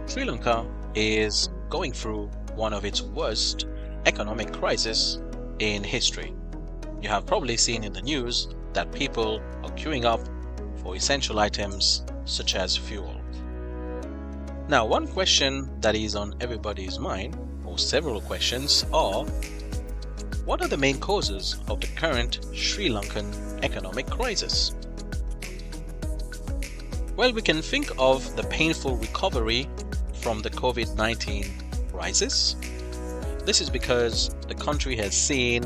Sri Lanka is going through one of its worst economic crises in history. You have probably seen in the news that people are queuing up for essential items such as fuel. Now, one question that is on everybody's mind, or several questions, are: what are the main causes of the current Sri Lankan economic crisis? Well, we can think of the painful recovery from the COVID-19 crisis. This is because the country has seen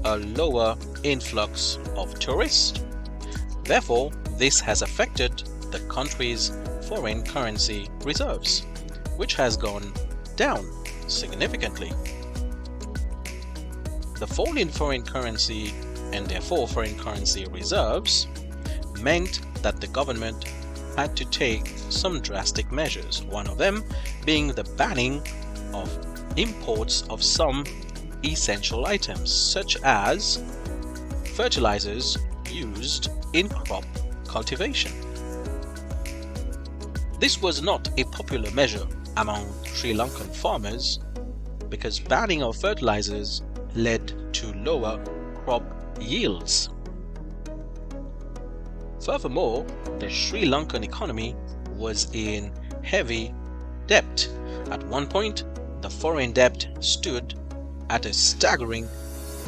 a lower influx of tourists. Therefore, this has affected the country's foreign currency reserves, which has gone down significantly. The fall in foreign currency and therefore foreign currency reserves meant that the government had to take some drastic measures, one of them being the banning of imports of some essential items such as fertilizers used in crop cultivation. This was not a popular measure among Sri Lankan farmers because banning of fertilizers led to lower crop yields. Furthermore, the Sri Lankan economy was in heavy debt. At one point, the foreign debt stood at a staggering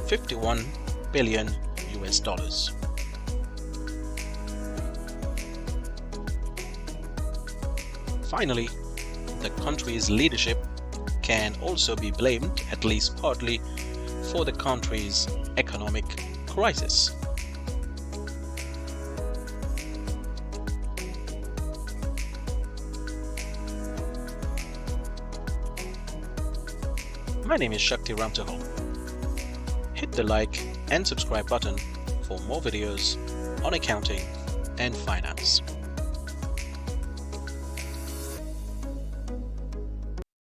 $51 billion. Finally, the country's leadership can also be blamed, at least partly, for the country's economic crisis. My name is Shakti Ramtahal. Hit the like and subscribe button for more videos on accounting and finance.